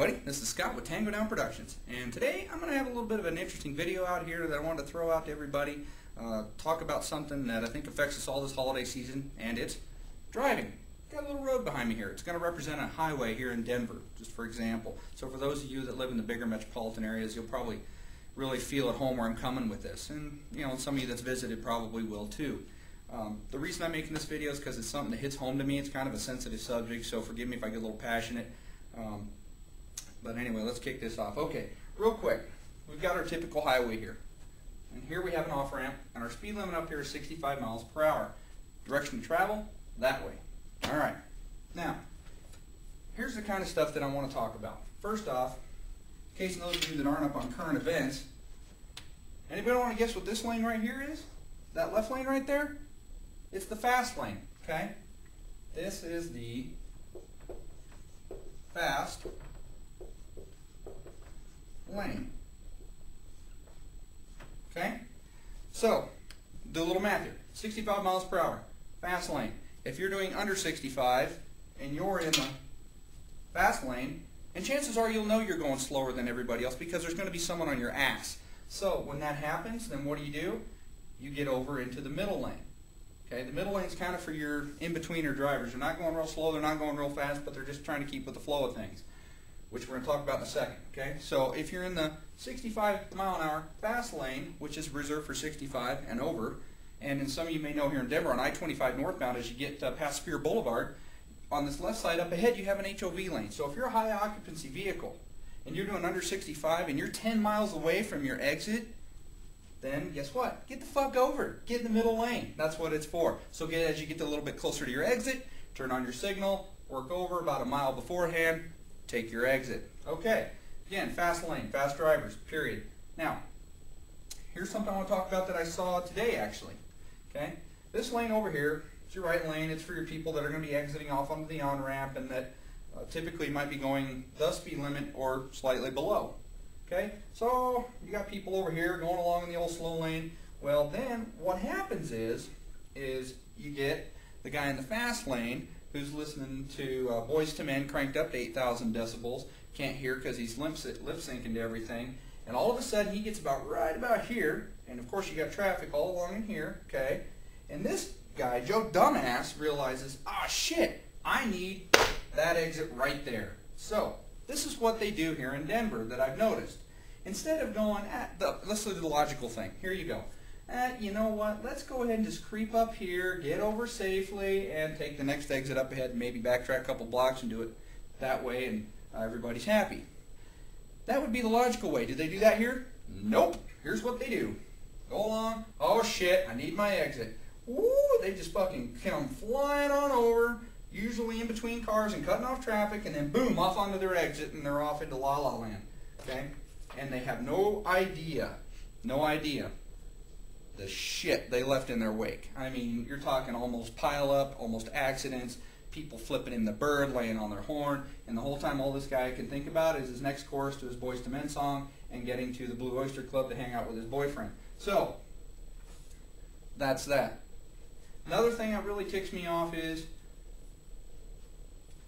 everybody, this is Scott with Tango Down Productions, and today I'm going to have a little bit of an interesting video out here that I wanted to throw out to everybody, talk about something that I think affects us all this holiday season, and it's driving. Got a little road behind me here. It's going to represent a highway here in Denver, just for example. So for those of you that live in the bigger metropolitan areas, you'll probably really feel at home where I'm coming with this, and some of you that's visited probably will too. The reason I'm making this video is because it's something that hits home to me. It's kind of a sensitive subject, so forgive me if I get a little passionate. But anyway, let's kick this off. Okay, real quick, we've got our typical highway here. And here we have an off-ramp, and our speed limit up here is 65 miles per hour. Direction to travel, that way. All right. Now, here's the kind of stuff that I want to talk about. First off, in case those of you that aren't up on current events, anybody want to guess what this lane right here is? That left lane right there? It's the fast lane, okay? This is the fast lane. Okay? So, do a little math here. 65 miles per hour, fast lane. If you're doing under 65 and you're in the fast lane, and chances are you'll know you're going slower than everybody else because there's going to be someone on your ass. So, when that happens, then what do? You get over into the middle lane. Okay, the middle lane is kind of for your in-betweener drivers. They're not going real slow, they're not going real fast, but they're just trying to keep with the flow of things, which we're going to talk about in a second. Okay, so if you're in the 65 mile an hour fast lane, which is reserved for 65 and over, and some of you may know here in Denver on I-25 northbound, as you get past Spear Boulevard, on this left side up ahead you have an HOV lane. So if you're a high occupancy vehicle and you're doing under 65 and you're 10 miles away from your exit, then guess what? Get the fuck over. Get in the middle lane. That's what it's for. So as you get a little bit closer to your exit, turn on your signal, work over about a mile beforehand, take your exit. Okay. Again, fast lane, fast drivers, period. Now, here's something I want to talk about that I saw today actually. Okay? This lane over here, it's your right lane. It's for your people that are going to be exiting off onto the on-ramp and that typically might be going the speed limit or slightly below. Okay, so you got people over here going along in the old slow lane. Well, then what happens is you get the guy in the fast lane who's listening to Boys to Men cranked up to 8,000 decibels, can't hear because he's lip syncing to everything, and all of a sudden he gets right about here, and of course you got traffic all along in here, okay, and this guy, Joe Dumbass, realizes, ah shit, I need that exit right there. So this is what they do here in Denver that I've noticed. Instead of going let's do the logical thing. Here you go. You know what? Let's go ahead and just creep up here, get over safely, and take the next exit up ahead and maybe backtrack a couple blocks and do it that way, and everybody's happy. That would be the logical way. Did they do that here? Nope. Here's what they do. Go along. Oh shit, I need my exit. Woo! They just fucking come flying on over, usually in between cars and cutting off traffic, and then boom, off onto their exit, and they're off into La La Land. Okay? And they have no idea the shit they left in their wake. I mean, you're talking almost pile up, almost accidents, people flipping in the bird, laying on their horn, and the whole time all this guy can think about is his next chorus to his Boys to Men song and getting to the Blue Oyster Club to hang out with his boyfriend. So, that's that. Another thing that really ticks me off is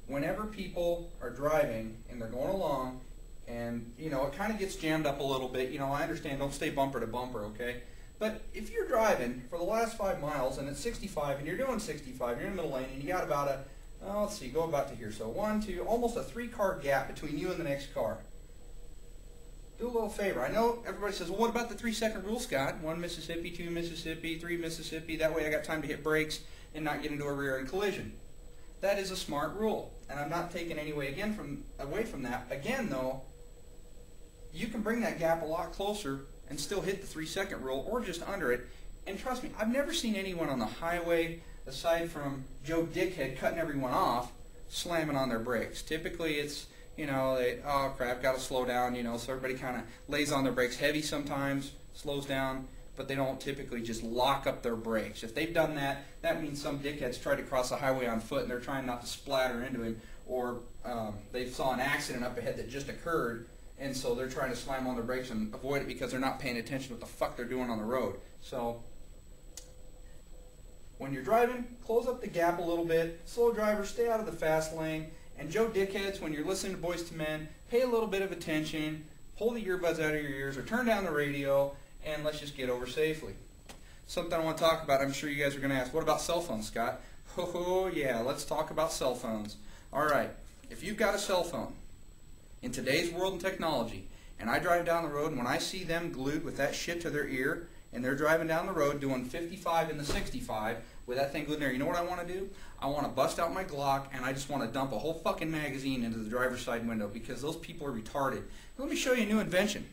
whenever people are driving and they're going along and, it kind of gets jammed up a little bit. I understand, don't stay bumper to bumper, okay? But if you're driving for the last 5 miles and it's 65 and you're doing 65, you're in the middle lane and you got about let's see, go about to here. So 1, 2, almost a 3-car gap between you and the next car. Do a little favor. I know everybody says, well, what about the 3-second rule, Scott? 1 Mississippi, 2 Mississippi, 3 Mississippi. That way I got time to hit brakes and not get into a rear-end collision. That is a smart rule, and I'm not taking any way away from that. Again, though, you can bring that gap a lot closer and still hit the 3-second rule or just under it. And trust me, I've never seen anyone on the highway, aside from Joe Dickhead cutting everyone off, slamming on their brakes. Typically it's, oh crap, got to slow down, so everybody kind of lays on their brakes heavy sometimes, slows down, but they don't typically just lock up their brakes. If they've done that, that means some dickhead's tried to cross the highway on foot and they're trying not to splatter into him, or they saw an accident up ahead that just occurred, and so they're trying to slam on their brakes and avoid it because they're not paying attention to what the fuck they're doing on the road. So when you're driving, close up the gap a little bit. Slow drivers, stay out of the fast lane, And Joe dickheads, when you're listening to Boys to Men, pay a little bit of attention, pull the earbuds out of your ears, or turn down the radio, and let's just get over safely. Something I want to talk about, I'm sure you guys are going to ask, what about cell phones, Scott? Oh yeah, let's talk about cell phones. Alright, if you've got a cell phone, in today's world and technology, and I drive down the road, and when I see them glued with that shit to their ear, and they're driving down the road doing 55 in the 65 with that thing glued in there, you know what I want to do? I want to bust out my Glock, and I just want to dump a whole fucking magazine into the driver's side window, because those people are retarded. Let me show you a new invention.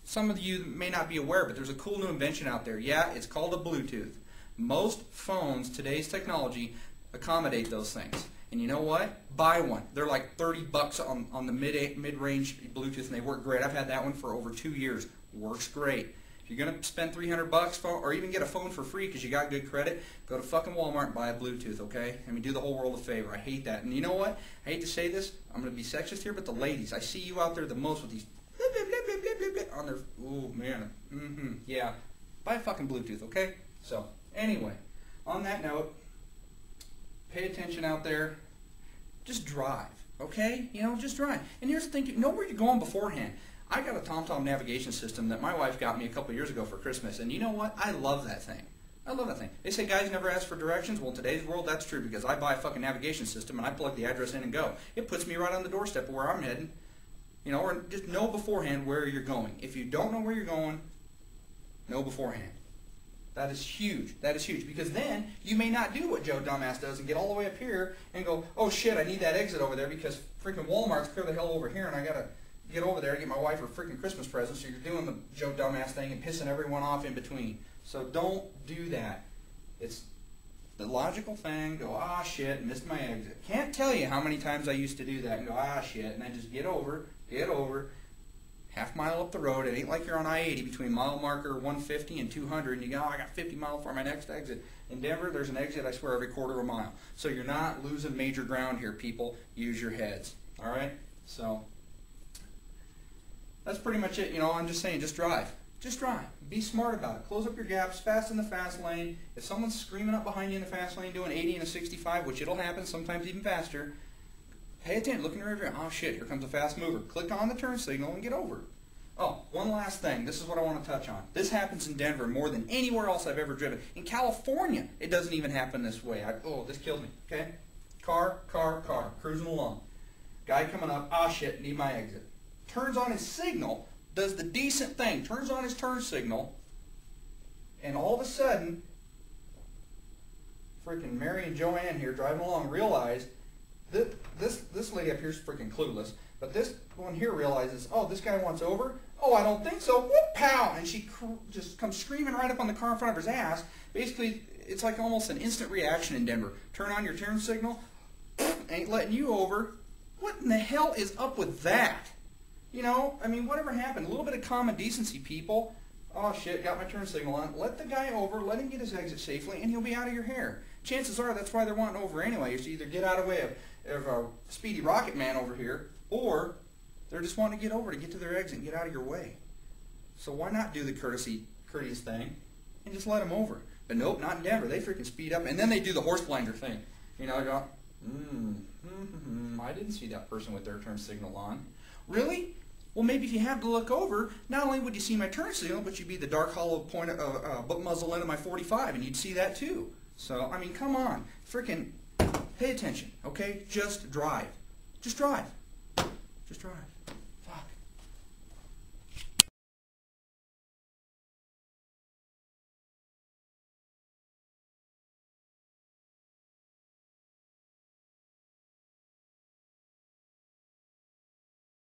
Some of you may not be aware, but there's a cool new invention out there. Yeah, it's called a Bluetooth. Most phones, today's technology, accommodate those things. And you know what? Buy one. They're like $30 on the mid-range Bluetooth, and they work great. I've had that one for over 2 years. Works great. If you're going to spend $300 or even get a phone for free because you got good credit, go to fucking Walmart and buy a Bluetooth, okay? I mean, do the whole world a favor. I hate that. And you know what? I hate to say this. I'm going to be sexist here, but the ladies, I see you out there the most with these on their, ooh, man. Yeah. Buy a fucking Bluetooth, okay? So, anyway, on that note, pay attention out there. Just drive, okay? You know, just drive. And here's the thing, you know where you're going beforehand. I got a TomTom navigation system that my wife got me a couple years ago for Christmas, and you know what? I love that thing. I love that thing. They say guys never ask for directions. Well, in today's world, that's true, because I buy a fucking navigation system and I plug the address in and go. It puts me right on the doorstep of where I'm heading. You know, or just know beforehand where you're going. If you don't know where you're going, know beforehand. That is huge. That is huge, because then you may not do what Joe Dumbass does and get all the way up here and go, oh shit, I need that exit over there because freaking Walmart's clear the hell over here and I gotta get over there to get my wife her freaking Christmas present. So you're doing the Joe Dumbass thing and pissing everyone off in between. So don't do that. It's the logical thing. Go, ah shit, missed my exit. Can't tell you how many times I used to do that and go, ah shit, and then just get over, half mile up the road. It ain't like you're on I-80 between mile marker 150 and 200 and you go, oh, I got 50 miles for my next exit. In Denver, there's an exit, I swear, every quarter of a mile. So you're not losing major ground here, people. Use your heads. All right? So that's pretty much it. You know, I'm just saying, just drive. Just drive. Be smart about it. Close up your gaps, fast in the fast lane. If someone's screaming up behind you in the fast lane doing 80 and a 65, which it'll happen, sometimes even faster, pay attention. Look in your rearview. Oh shit, here comes a fast mover. Click on the turn signal and get over. Oh, one last thing. This is what I want to touch on. This happens in Denver more than anywhere else I've ever driven. In California, it doesn't even happen this way. Oh, this killed me. Okay? Car, cruising along. Guy coming up. Ah shit, need my exit. Turns on his signal, does the decent thing, turns on his turn signal, and all of a sudden, freaking Mary and Joanne here driving along realize that this lady up here is freaking clueless, but this one here realizes, oh, this guy wants over? Oh, I don't think so. Whoop, pow! And she just comes screaming right up on the car in front of his ass. Basically, it's like almost an instant reaction in Denver. Turn on your turn signal, ain't letting you over. What in the hell is up with that? You know, I mean, whatever happened? A little bit of common decency, people. Oh shit, got my turn signal on. Let the guy over, let him get his exit safely, and he'll be out of your hair. Chances are that's why they're wanting over anyway, is to either get out of the way of a speedy rocket man over here, or they're just wanting to get over to get to their exit and get out of your way. So why not do the courteous thing and just let them over? But nope, not in Denver. They freaking speed up, and then they do the horse blinder thing. You know, go, I didn't see that person with their turn signal on. Really? Well, maybe if you have to look over, not only would you see my turn signal, but you'd be the dark hollow point of book muzzle end of my 45, and you'd see that too. So, I mean, come on. Freaking pay attention, okay? Just drive. Just drive. Just drive.